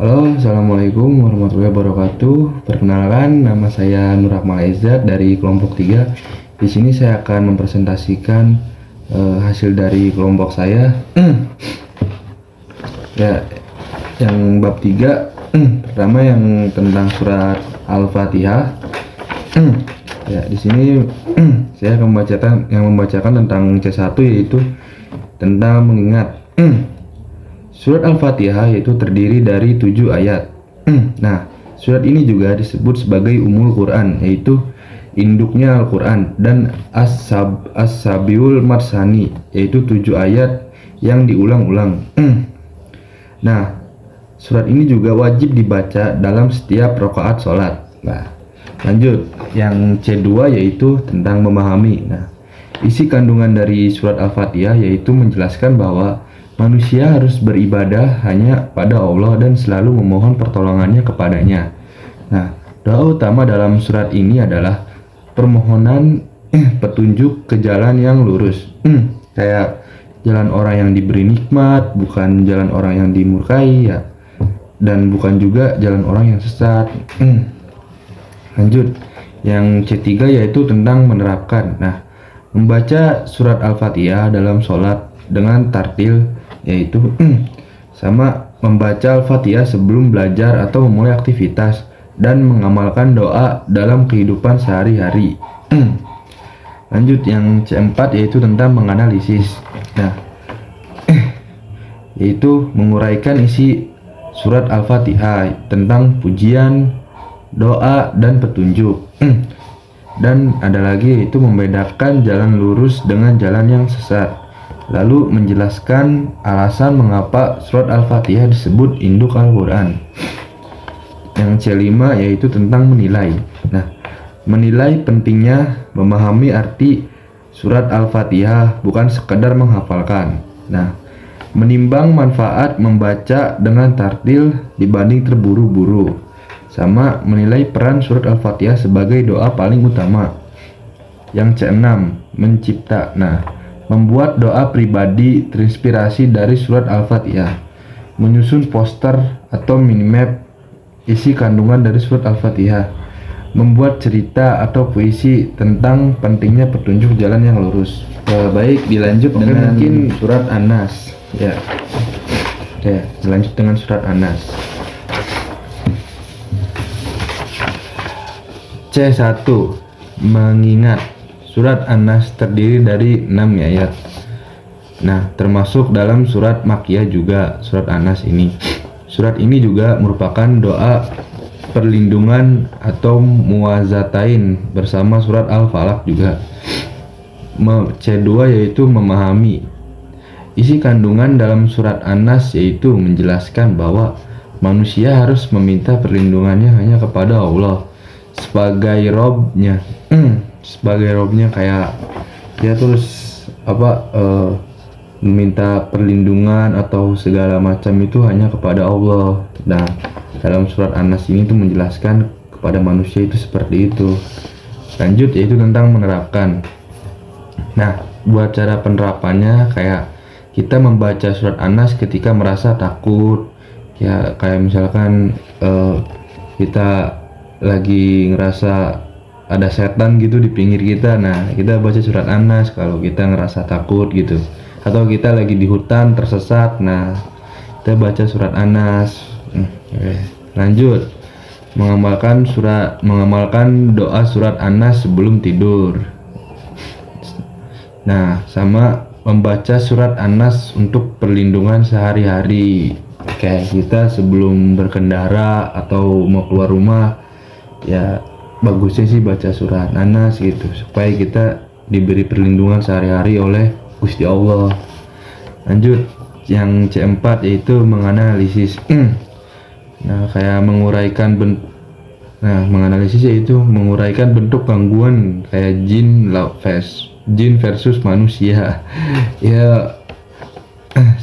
Halo, Assalamualaikum warahmatullahi wabarakatuh. Perkenalkan, nama saya Nur Akmal Izzat dari kelompok 3. Di sini saya akan mempresentasikan hasil dari kelompok saya. Ya, yang bab 3 pertama yang tentang surat Al-Fatihah. Ya, di sini saya akan membacakan tentang C1, yaitu tentang mengingat. Surat Al-Fatihah yaitu terdiri dari 7 ayat. Nah, surat ini juga disebut sebagai Ummul Quran, yaitu induknya Al-Quran, dan As-Sabiul Matsani, yaitu 7 ayat yang diulang-ulang. Nah, surat ini juga wajib dibaca dalam setiap rakaat sholat. Nah, lanjut, yang C2 yaitu tentang memahami. Nah, isi kandungan dari surat Al-Fatihah yaitu menjelaskan bahwa manusia harus beribadah hanya pada Allah dan selalu memohon pertolongannya kepadanya. Nah, doa utama dalam surat ini adalah permohonan petunjuk ke jalan yang lurus. Kayak jalan orang yang diberi nikmat, bukan jalan orang yang dimurkai ya. Dan bukan juga jalan orang yang sesat. Lanjut, yang C3 yaitu tentang menerapkan. Nah, membaca surat Al-Fatihah dalam sholat dengan tartil, yaitu sama membaca Al-Fatihah sebelum belajar atau memulai aktivitas, dan mengamalkan doa dalam kehidupan sehari-hari. Lanjut, yang C4 yaitu tentang menganalisis. Nah, yaitu menguraikan isi surat Al-Fatihah tentang pujian, doa, dan petunjuk. Dan ada lagi yaitu membedakan jalan lurus dengan jalan yang sesat. Lalu menjelaskan alasan mengapa surat Al-Fatihah disebut induk Al-Quran. Yang C5 yaitu tentang menilai. Nah, menilai pentingnya memahami arti surat Al-Fatihah, bukan sekedar menghafalkan. Nah, menimbang manfaat membaca dengan tartil dibanding terburu-buru, sama menilai peran surat Al-Fatihah sebagai doa paling utama. Yang C6 mencipta. Nah, membuat doa pribadi terinspirasi dari surat Al-Fatihah, menyusun poster atau minimap isi kandungan dari surat Al-Fatihah, membuat cerita atau puisi tentang pentingnya petunjuk jalan yang lurus. Baik, dilanjut dengan mungkin surat An-Nas. Ya, dilanjut dengan surat An-Nas. C1 mengingat. Surat An-Nas terdiri dari 6 ayat. Nah, termasuk dalam surat Makkiyah juga surat An-Nas ini. Surat ini juga merupakan doa perlindungan atau muwazatain bersama surat Al-Falaq juga. C2 yaitu memahami. Isi kandungan dalam surat An-Nas yaitu menjelaskan bahwa manusia harus meminta perlindungannya hanya kepada Allah sebagai Robnya. Sebagai Robnya, kayak dia terus meminta perlindungan atau segala macam itu hanya kepada Allah. Nah, dalam surat An-Nas ini tuh menjelaskan kepada manusia itu seperti itu. Lanjut, yaitu tentang menerapkan. Nah, buat cara penerapannya, kayak kita membaca surat An-Nas ketika merasa takut, ya kayak misalkan kita lagi ngerasa ada setan gitu di pinggir kita. Nah, kita baca surat An-Nas kalau kita ngerasa takut gitu. Atau kita lagi di hutan tersesat, nah kita baca surat An-Nas. Lanjut, mengamalkan doa surat An-Nas sebelum tidur. Nah, sama membaca surat An-Nas untuk perlindungan sehari-hari. Kayak kita sebelum berkendara atau mau keluar rumah, ya bagusnya sih baca surat An-Nas gitu, supaya kita diberi perlindungan sehari-hari oleh Gusti Allah. Lanjut, yang C4 yaitu menganalisis. Nah, kayak menganalisis yaitu menguraikan bentuk gangguan kayak jin versus manusia. Ya,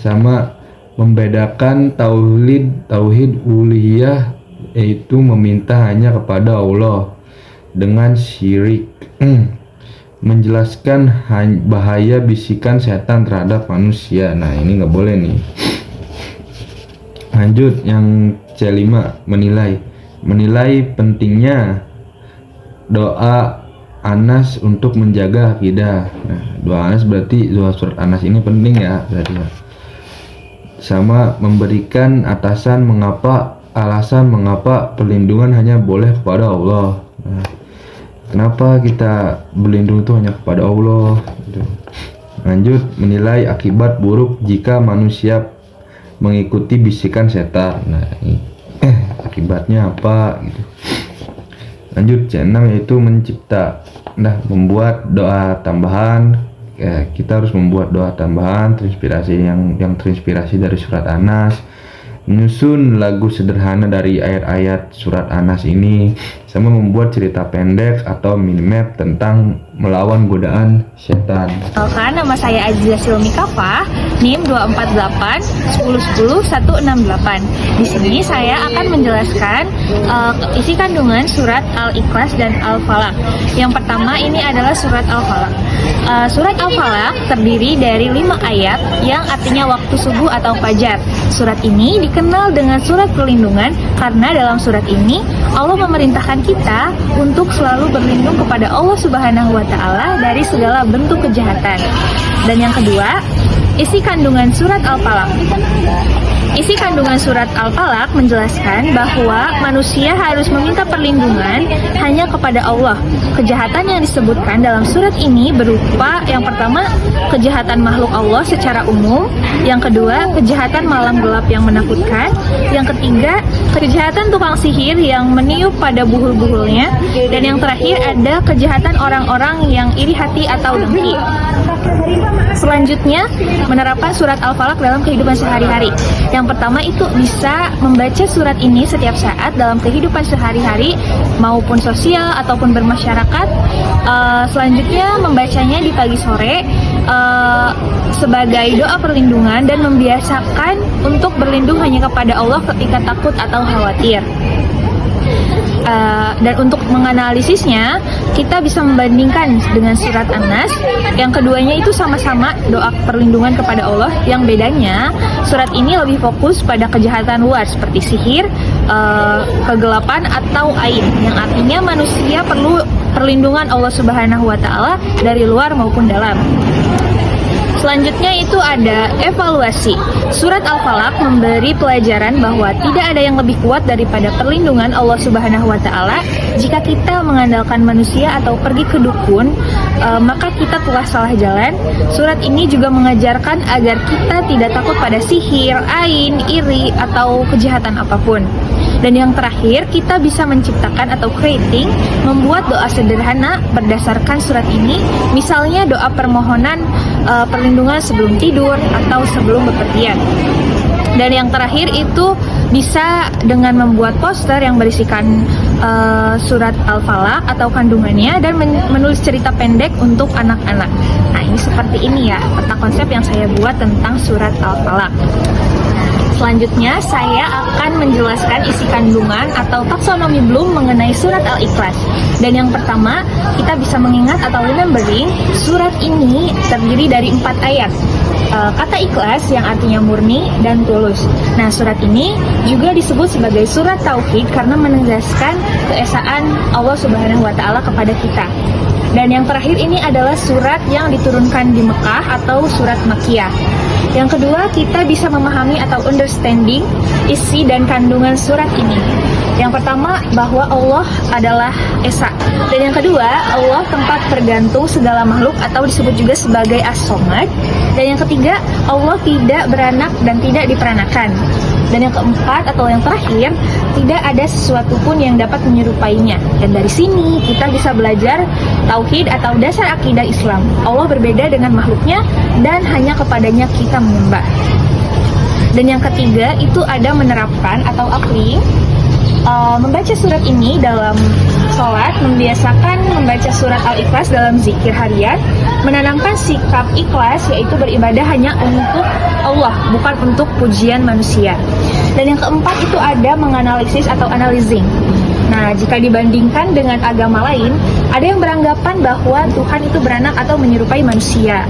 sama membedakan tauhid uluhiyah yaitu meminta hanya kepada Allah dengan syirik. Menjelaskan bahaya bisikan setan terhadap manusia. Nah, ini nggak boleh nih. Lanjut, yang C5 menilai pentingnya doa Anas untuk menjaga akidah. Nah, doa Anas berarti doa surat Anas ini penting ya berarti ya. Sama memberikan alasan mengapa perlindungan hanya boleh kepada Allah. Nah, kenapa kita berlindung itu hanya kepada Allah gitu. Lanjut, menilai akibat buruk jika manusia mengikuti bisikan setan. Nah, ini akibatnya apa gitu. Lanjut, C6 yaitu membuat doa tambahan. Kita harus membuat doa tambahan terinspirasi yang terinspirasi dari surat Anas, menyusun lagu sederhana dari ayat-ayat surat Anas ini, sama membuat cerita pendek atau minimap tentang melawan godaan setan. Nama saya Aziza Silmi Kafah, NIM 248 1010 168. Di sini saya akan menjelaskan isi kandungan surat Al-Ikhlas dan Al-Falaq. Yang pertama ini adalah surat Al-Falaq. Surat Al-Falaq terdiri dari 5 ayat yang artinya waktu subuh atau fajar. Surat ini dikenal dengan surat perlindungan karena dalam surat ini Allah memerintahkan kita untuk selalu berlindung kepada Allah Subhanahu wa Ta'ala dari segala bentuk kejahatan. Dan yang kedua, isi kandungan surat Al-Falaq. Isi kandungan surat Al-Falaq menjelaskan bahwa manusia harus meminta perlindungan hanya kepada Allah. Kejahatan yang disebutkan dalam surat ini berupa yang pertama, kejahatan makhluk Allah secara umum, yang kedua, kejahatan malam gelap yang menakutkan, yang ketiga, kejahatan tukang sihir yang meniup pada buhul-buhulnya, dan yang terakhir ada kejahatan orang-orang yang iri hati atau dengki. Selanjutnya, menerapkan surat Al-Falaq dalam kehidupan sehari-hari. Yang pertama itu bisa membaca surat ini setiap saat dalam kehidupan sehari-hari maupun sosial ataupun bermasyarakat. Selanjutnya membacanya di pagi sore sebagai doa perlindungan dan membiasakan untuk berlindung hanya kepada Allah ketika takut atau khawatir. Dan untuk menganalisisnya, kita bisa membandingkan dengan surat An-Nas. Yang keduanya itu sama-sama doa perlindungan kepada Allah. Yang bedanya, surat ini lebih fokus pada kejahatan luar seperti sihir, kegelapan atau ain, yang artinya manusia perlu perlindungan Allah Subhanahu wa Ta'ala dari luar maupun dalam. Selanjutnya itu ada evaluasi. Surat Al-Falaq memberi pelajaran bahwa tidak ada yang lebih kuat daripada perlindungan Allah Subhanahu wa Ta'ala. Jika kita mengandalkan manusia atau pergi ke dukun, maka kita telah salah jalan. Surat ini juga mengajarkan agar kita tidak takut pada sihir, ain, iri, atau kejahatan apapun. Dan yang terakhir, kita bisa menciptakan atau creating, membuat doa sederhana berdasarkan surat ini. Misalnya doa permohonan perlindungan sebelum tidur atau sebelum bepergian. Dan yang terakhir itu bisa dengan membuat poster yang berisikan surat Al-Falaq atau kandungannya dan menulis cerita pendek untuk anak-anak. Nah, ini seperti ini ya peta konsep yang saya buat tentang surat Al-Falaq. Selanjutnya, saya akan menjelaskan isi kandungan atau taksonomi Bloom mengenai surat Al-Ikhlas. Dan yang pertama, kita bisa mengingat atau remembering, surat ini terdiri dari 4 ayat. Kata ikhlas yang artinya murni dan tulus. Nah, surat ini juga disebut sebagai surat Tauhid karena menegaskan keesaan Allah Subhanahu wa Ta'ala kepada kita. Dan yang terakhir ini adalah surat yang diturunkan di Mekah atau surat Makkiyah. Yang kedua, kita bisa memahami atau understanding isi dan kandungan surat ini. Yang pertama, bahwa Allah adalah Esa. Dan yang kedua, Allah tempat tergantung segala makhluk atau disebut juga sebagai As-Somad. Dan yang ketiga, Allah tidak beranak dan tidak diperanakan. Dan yang keempat atau yang terakhir, tidak ada sesuatu pun yang dapat menyerupainya. Dan dari sini kita bisa belajar tauhid atau dasar akidah Islam. Allah berbeda dengan makhluknya dan hanya kepadanya kita menyembah. Dan yang ketiga itu ada menerapkan atau applying. Membaca surat ini dalam sholat, membiasakan membaca surat Al-Ikhlas dalam zikir harian, menanamkan sikap ikhlas yaitu beribadah hanya untuk Allah, bukan untuk pujian manusia. Dan yang keempat itu ada menganalisis atau analyzing. Nah, jika dibandingkan dengan agama lain, ada yang beranggapan bahwa Tuhan itu beranak atau menyerupai manusia.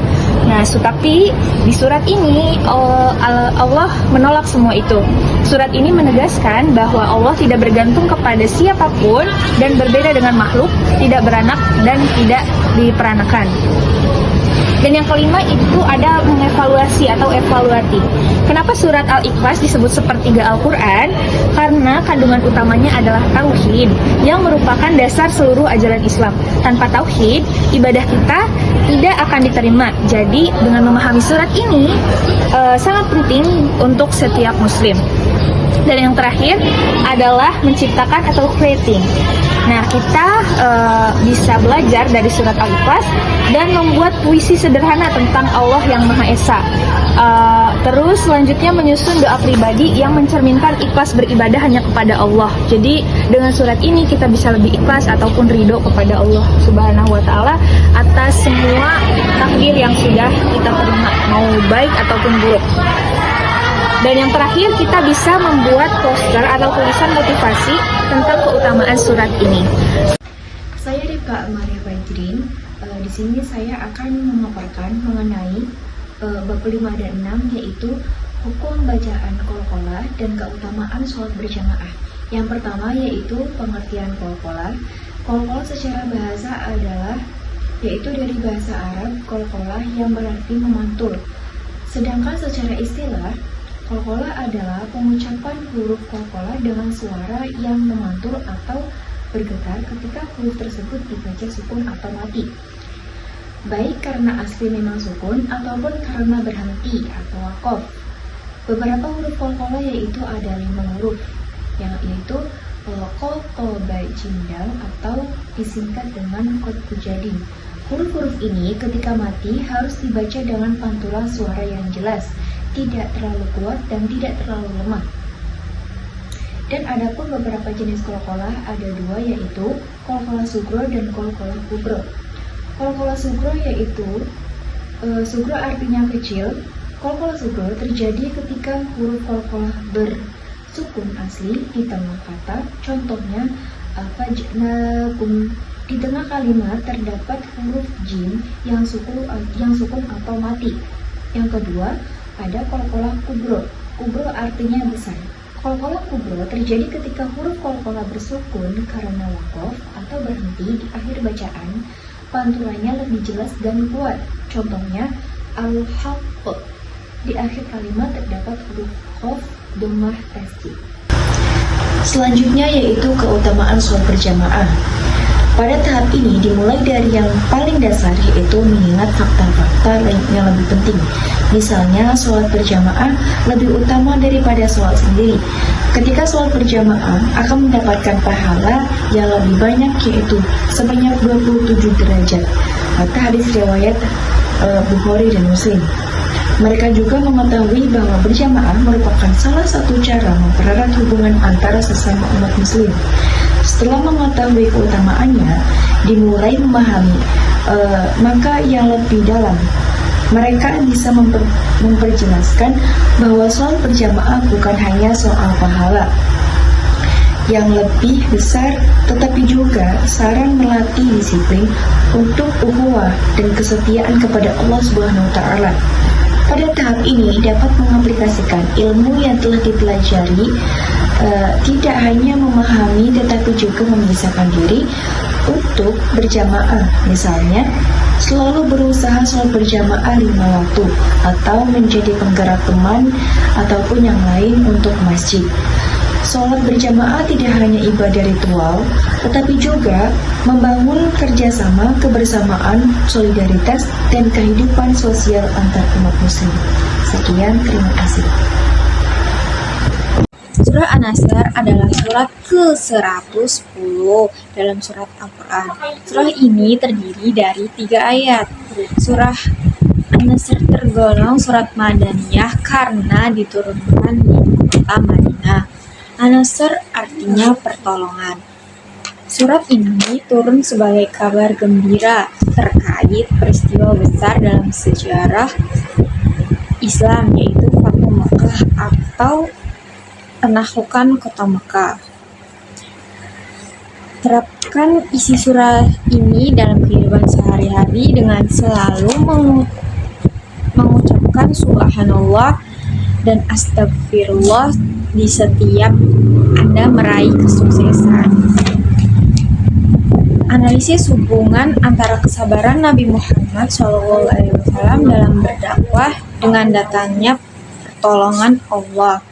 Nah, tapi di surat ini Allah menolak semua itu. Surat ini menegaskan bahwa Allah tidak bergantung kepada siapapun dan berbeda dengan makhluk, tidak beranak dan tidak diperanakan. Dan yang kelima itu ada mengevaluasi atau evaluati. Kenapa surat Al-Ikhlas disebut sepertiga Al-Quran? Karena kandungan utamanya adalah tauhid yang merupakan dasar seluruh ajaran Islam. Tanpa tauhid, ibadah kita tidak akan diterima. Jadi dengan memahami surat ini sangat penting untuk setiap muslim. Dan yang terakhir adalah menciptakan atau creating. Nah, kita bisa belajar dari surat Al-Ikhlas dan membuat puisi sederhana tentang Allah yang Maha Esa. Terus selanjutnya menyusun doa pribadi yang mencerminkan ikhlas beribadah hanya kepada Allah. Jadi dengan surat ini kita bisa lebih ikhlas ataupun ridho kepada Allah Subhanahu wa Ta'ala atas semua takdir yang sudah kita terima, mau baik ataupun buruk. Dan yang terakhir, kita bisa membuat poster atau tulisan motivasi tentang keutamaan surat ini. Saya Rifka Maria Fajrin. Di sini saya akan memaparkan mengenai bab 5 dan 6, yaitu hukum bacaan qalqalah dan keutamaan sholat berjamaah. Yang pertama yaitu pengertian qalqalah. Qalqalah secara bahasa adalah yaitu dari bahasa Arab qalqalah yang berarti memantul. Sedangkan secara istilah qalqalah adalah pengucapan huruf qalqalah dengan suara yang memantul atau bergetar ketika huruf tersebut dibaca sukun atau mati, baik karena asli memang sukun ataupun karena berhenti atau waqaf. Beberapa huruf qalqalah yaitu ada 5 huruf, yaitu qaf, ba, jim, dal atau disingkat dengan qad jadi. Huruf-huruf ini ketika mati harus dibaca dengan pantulan suara yang jelas, tidak terlalu kuat dan tidak terlalu lemah. Dan adapun beberapa jenis qalqalah ada 2, yaitu qalqalah sugro dan qalqalah kubro. Qalqalah sugro yaitu sugro artinya kecil. Qalqalah sugro terjadi ketika huruf qalqalah bersukun asli di tengah kata. Contohnya fajnakum. Di tengah kalimat terdapat huruf jim yang sukun atau mati. Yang kedua, ada qalqalah kubro. Kubro artinya besar. Qalqalah kubro terjadi ketika huruf qalqalah bersukun karena waqaf atau berhenti di akhir bacaan. Pantulannya lebih jelas dan kuat. Contohnya al-haqq. Di akhir kalimat terdapat huruf qaf dhammah tasjid. Selanjutnya yaitu keutamaan sholat berjamaah. Pada tahap ini dimulai dari yang paling dasar, yaitu mengingat fakta-fakta yang lebih penting. Misalnya sholat berjamaah lebih utama daripada sholat sendiri. Ketika sholat berjamaah akan mendapatkan pahala yang lebih banyak, yaitu sebanyak 27 derajat. Kata hadis riwayat Bukhari dan Muslim. Mereka juga mengetahui bahwa berjamaah merupakan salah satu cara mempererat hubungan antara sesama umat muslim. Setelah mengetahui keutamaannya, dimulai memahami maka yang lebih dalam. Mereka bisa memperjelaskan bahwa sholat berjamaah bukan hanya soal pahala yang lebih besar, tetapi juga sarana melatih disiplin untuk ukhuwah dan kesetiaan kepada Allah Subhanahu wa Ta'ala. Pada tahap ini dapat mengaplikasikan ilmu yang telah dipelajari, tidak hanya memahami tetapi juga memisahkan diri untuk berjamaah. Misalnya, selalu berusaha sholat berjamaah 5 waktu atau menjadi penggerak teman ataupun yang lain untuk masjid. Sholat berjamaah tidak hanya ibadah ritual, tetapi juga membangun kerjasama, kebersamaan, solidaritas, dan kehidupan sosial antar umat muslim. Sekian, terima kasih. Surah An-Nasr adalah surat ke-110 dalam surat Al-Quran. Surah ini terdiri dari 3 ayat. Surah An-Nasr tergolong surat Madaniyah karena diturunkan di kota Madinah. An-Nasr artinya pertolongan. Surat ini turun sebagai kabar gembira terkait peristiwa besar dalam sejarah Islam, yaitu Fathu Makkah atau penaklukan kota Mekah. Terapkan isi surah ini dalam kehidupan sehari-hari dengan selalu mengucapkan subhanallah dan astagfirullah di setiap Anda meraih kesuksesan. Analisis hubungan antara kesabaran Nabi Muhammad SAW dalam berdakwah dengan datangnya pertolongan Allah.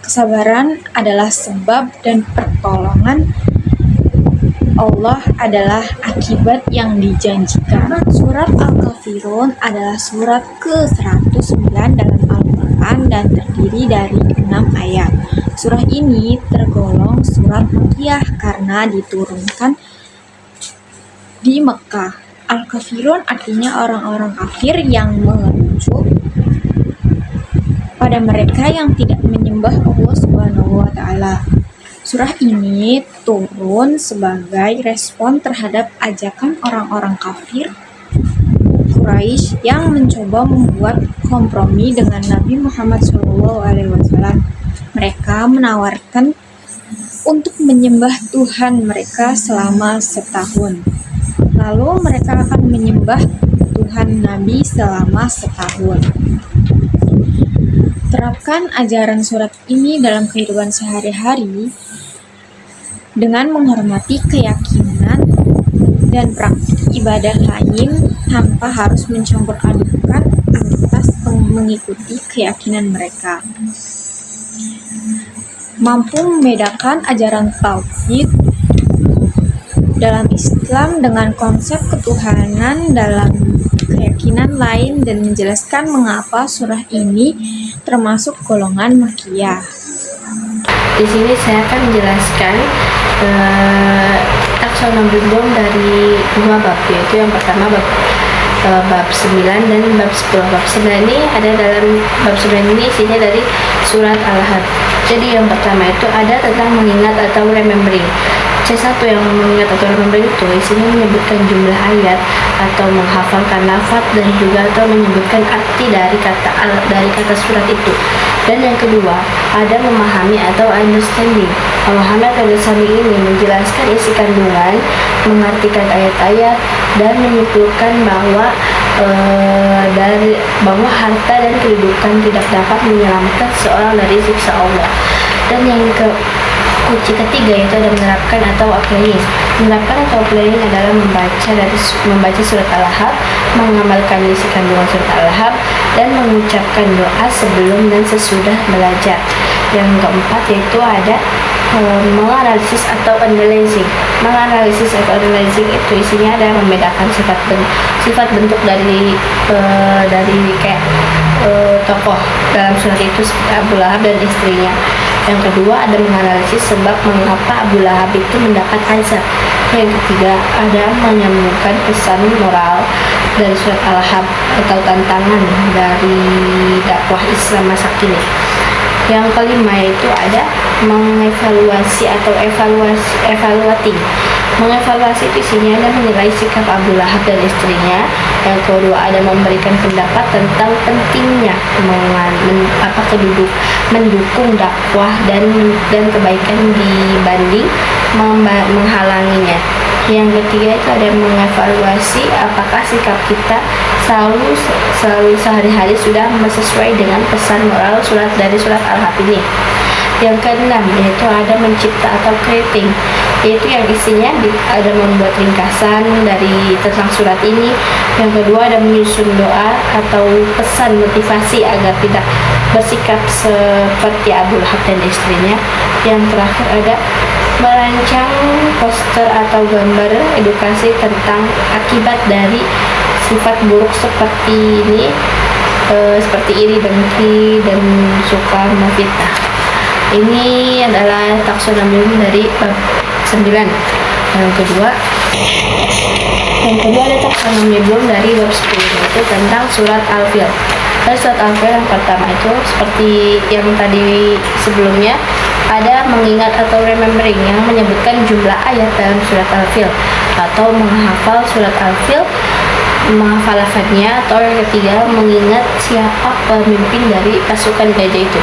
Kesabaran adalah sebab dan pertolongan Allah adalah akibat yang dijanjikan. Surat Al-Kafirun adalah surat ke-109 dalam Al-Quran dan terdiri dari 6 ayat. Surah ini tergolong surat Makkiyah karena diturunkan di Mekah. Al-Kafirun artinya orang-orang kafir yang mengerucut pada mereka yang tidak menyembah Allah Subhanahu wa taala. Surah ini turun sebagai respon terhadap ajakan orang-orang kafir Quraisy yang mencoba membuat kompromi dengan Nabi Muhammad SAW. Mereka menawarkan untuk menyembah Tuhan mereka selama setahun. Lalu mereka akan menyembah Tuhan Nabi selama setahun. Terapkan ajaran surat ini dalam kehidupan sehari-hari dengan menghormati keyakinan dan praktik ibadah lain tanpa harus mencampur adukan atas mengikuti keyakinan mereka. Mampu membedakan ajaran tauhid dalam Islam dengan konsep ketuhanan dalam keyakinan lain dan menjelaskan mengapa surah ini termasuk golongan Makkiyah. Di sini saya akan menjelaskan taksonomi Bloom dari 2 bab, yaitu yang pertama bab 9 dan bab 10. Bab 9 ini ada dalam bab 9 ini isinya dari surat Al-Ahzab. Jadi yang pertama itu ada tentang mengingat atau remembering. C1 yang mengingat atau remembering itu isinya menyebutkan jumlah ayat atau menghafalkan lafaz dan juga atau menyebutkan arti dari kata surat itu. Dan yang kedua ada memahami atau understanding. Memahami atau understanding ini menjelaskan isi kandungan, mengartikan ayat-ayat dan menyimpulkan bahwa harta dan kedudukan tidak dapat menyelamatkan seorang dari siksa Allah. Dan yang kunci ketiga yaitu ada menerapkan atau applying. Menerapkan atau applying adalah membaca surat Al-Ahzab, mengamalkan isi kandungan surat Al-Ahzab, dan mengucapkan doa sebelum dan sesudah belajar. Yang keempat yaitu ada menganalisis atau analyzing. Menganalisis atau analyzing itu isinya ada membedakan sifat bentuk dari kayak tokoh dalam surat itu seperti Abu Lahab dan istrinya. Yang kedua ada menganalisis sebab mengapa Abu Lahab itu mendapat azab. Yang ketiga ada menyambungkan pesan moral dari surat Al-Ahzab atau tantangan dari dakwah Islam masa kini. Yang kelima yaitu ada mengevaluasi atau evaluating. Mengevaluasi itu isinya ada menilai sikap Abu Lahab dan istrinya. Yang kedua ada memberikan pendapat tentang pentingnya mendukung dakwah dan kebaikan dibanding menghalanginya. Yang ketiga itu ada mengevaluasi apakah sikap kita selalu sehari-hari sudah sesuai dengan pesan moral dari surat Al-Ahzab ini. Yang keenam yaitu ada mencipta atau creating, yaitu yang isinya ada membuat ringkasan dari tentang surat ini. Yang kedua ada menyusun doa atau pesan motivasi agar tidak bersikap seperti Abu Lahab dan istrinya. Yang terakhir ada merancang poster atau gambar edukasi tentang akibat dari sifat buruk seperti ini, seperti iri, dengki, dan suka memfitnah. Ini adalah taksonomi dari bab 9. Yang kedua ada taksonomi belum dari bab 10, yaitu tentang surat Al-Fil. Dari surat Al-Fil yang pertama itu seperti yang tadi sebelumnya ada mengingat atau remembering yang menyebutkan jumlah ayat dalam surat Al-Fil atau menghafal surat Al-Fil, menghafal lafadznya. Atau yang ketiga mengingat siapa pemimpin dari pasukan gajah itu.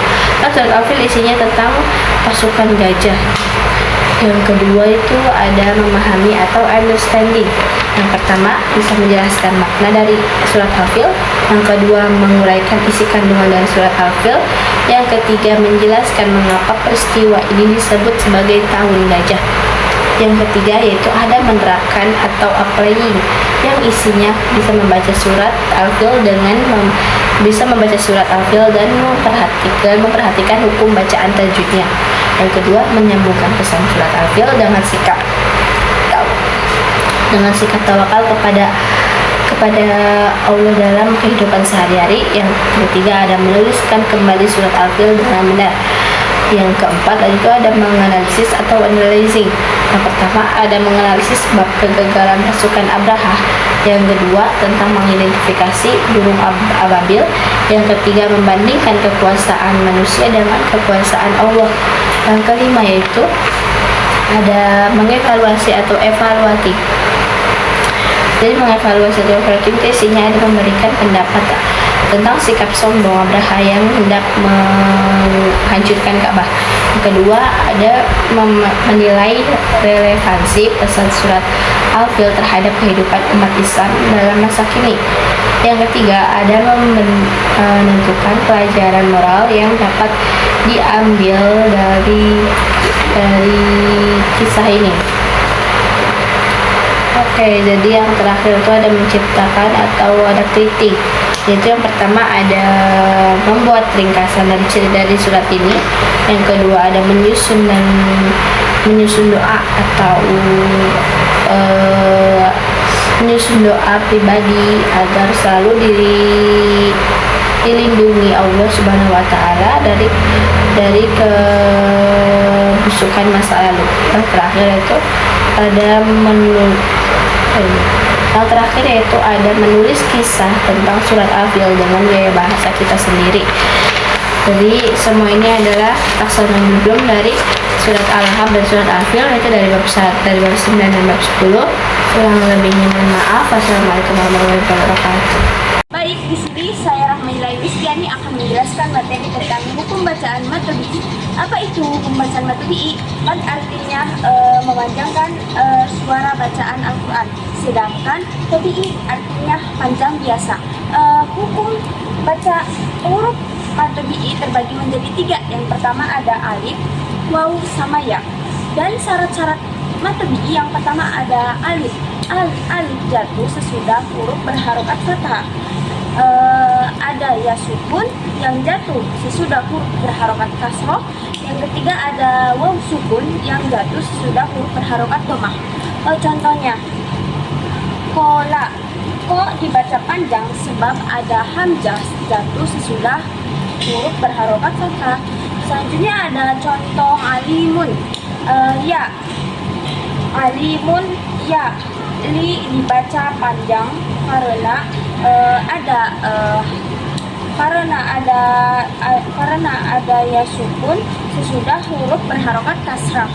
Surat Al-Fil isinya tentang pasukan gajah. Yang kedua itu ada memahami atau understanding. Yang pertama bisa menjelaskan makna dari surat Al-Fil. Yang kedua menguraikan isi kandungan dari surat Al-Fil. Yang ketiga menjelaskan mengapa peristiwa ini disebut sebagai tahun gajah. Yang ketiga yaitu ada menerapkan atau applying, yang isinya bisa membaca surat Al-Fil bisa membaca surat Al-Fil dan memperhatikan hukum bacaan tajwidnya. Yang kedua menyambungkan pesan surat Al-Fil dengan sikap tawakal kepada Allah dalam kehidupan sehari-hari. Yang ketiga ada menuliskan kembali surat Al-Fil dengan benar. Yang keempat itu ada menganalisis atau analyzing. Yang pertama ada menganalisis bab kegagalan pasukan Abraha. Yang kedua tentang mengidentifikasi burung ababil. Yang ketiga membandingkan kekuasaan manusia dengan kekuasaan Allah. Yang kelima yaitu ada mengevaluasi atau evaluatif. Jadi mengevaluasi atau evaluatif isinya ada memberikan pendapat tentang sikap sombong Abraha yang hendak menghancurkan Ka'bah. Yang kedua ada menilai relevansi pesan surat Al-Fil terhadap kehidupan umat Islam dalam masa kini. Yang ketiga ada menentukan pelajaran moral yang dapat diambil dari kisah ini. Oke, jadi yang terakhir itu ada menciptakan atau ada kritik. Yaitu yang pertama ada membuat ringkasan dari surat ini. Yang kedua ada menyusun doa atau menyusun doa pribadi agar selalu dilindungi Allah Subhanahu wa taala dari kebusukan masa lalu. Yang terakhir itu ada menulis kisah tentang surat Al-Fil dengan gaya bahasa kita sendiri. Jadi semua ini adalah taksonomi belum dari surat Al-Ahzab dan surat Al-Fil, yaitu dari bab 9 dan bab 10. Kurang lebihnya mohon maaf. Wassalamualaikum warahmatullahi wabarakatuh. Baik, di sini saya Rahmailai Wisdiani akan menjelaskan materi tentang hukum bacaan matobi'i. Apa itu hukum bacaan matobi'i? Artinya memanjangkan suara bacaan Al-Quran. Sedangkan tobi'i artinya panjang biasa. Hukum baca huruf matobi'i terbagi menjadi 3. Yang pertama ada alif, waw, sama ya. Dan syarat-syarat matobi'i yang pertama ada alif. Alif jatuh sesudah huruf berharokat fathah. Ada ya sukun yang jatuh sesudah huruf berharokat kasroh. Yang ketiga ada waw sukun yang jatuh sesudah huruf berharokat domah. Contohnya kola, ko dibaca panjang sebab ada hamzah jatuh sesudah huruf berharokat fathah. Selanjutnya ada contoh alimun, ya, alimun ya, li dibaca panjang karena ada ya sukun sesudah huruf berharokat kasrah.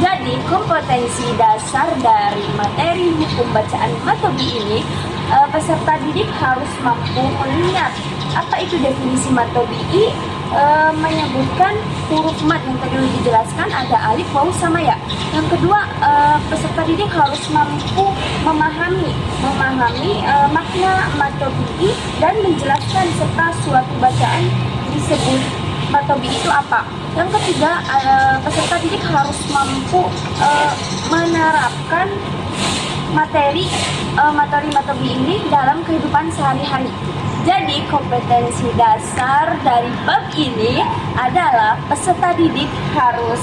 Jadi kompetensi dasar dari materi hukum bacaan matobi'i ini, peserta didik harus mampu melihat apa itu definisi matobi'i, menyebutkan huruf mat yang tadi dijelaskan ada alif, waw, sama ya. Yang kedua, peserta didik harus mampu memahami makna matobi'i dan menjelaskan serta suatu bacaan disebut matobi'i itu apa. Yang ketiga, peserta didik harus mampu menerapkan materi matobi'i ini dalam kehidupan sehari-hari. Jadi kompetensi dasar dari bab ini adalah peserta didik harus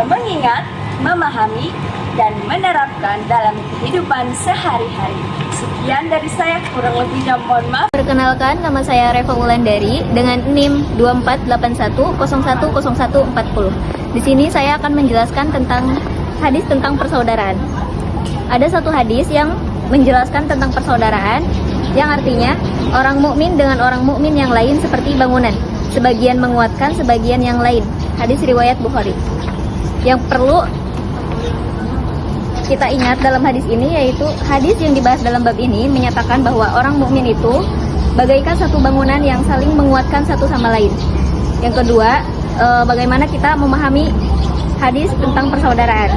mengingat, memahami, dan menerapkan dalam kehidupan sehari-hari. Sekian dari saya, kurang lebihnya mohon maaf. Perkenalkan, nama saya Reva Wulandari dengan NIM 2481010140. Di sini saya akan menjelaskan tentang hadis tentang persaudaraan. Ada satu hadis yang menjelaskan tentang persaudaraan, yang artinya orang mukmin dengan orang mukmin yang lain seperti bangunan, sebagian menguatkan sebagian yang lain. Hadis riwayat Bukhari. Yang perlu kita ingat dalam hadis ini yaitu hadis yang dibahas dalam bab ini menyatakan bahwa orang mukmin itu bagaikan satu bangunan yang saling menguatkan satu sama lain. Yang kedua, bagaimana kita memahami hadis tentang persaudaraan.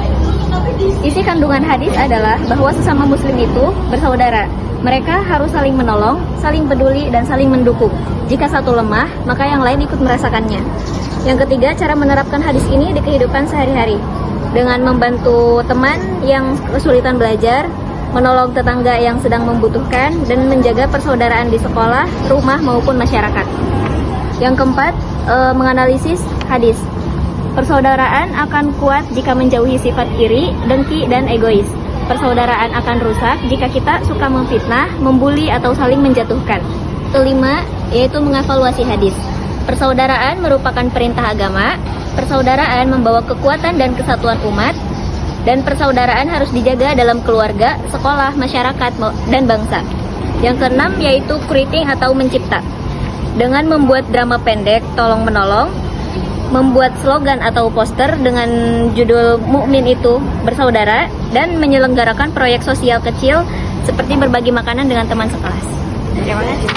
Isi kandungan hadis adalah bahwa sesama muslim itu bersaudara. Mereka harus saling menolong, saling peduli, dan saling mendukung. Jika satu lemah, maka yang lain ikut merasakannya. Yang ketiga, cara menerapkan hadis ini di kehidupan sehari-hari. Dengan membantu teman yang kesulitan belajar, menolong tetangga yang sedang membutuhkan, dan menjaga persaudaraan di sekolah, rumah, maupun masyarakat. Yang keempat, menganalisis hadis. Persaudaraan akan kuat jika menjauhi sifat iri, dengki, dan egois. Persaudaraan akan rusak jika kita suka memfitnah, membuli, atau saling menjatuhkan. Kelima, yaitu mengevaluasi hadis. Persaudaraan merupakan perintah agama. Persaudaraan membawa kekuatan dan kesatuan umat. Dan persaudaraan harus dijaga dalam keluarga, sekolah, masyarakat, dan bangsa. Yang keenam, yaitu creating atau mencipta. Dengan membuat drama pendek tolong-menolong, membuat slogan atau poster dengan judul Mukmin itu bersaudara, dan menyelenggarakan proyek sosial kecil seperti berbagi makanan dengan teman sekelas. Terima kasih.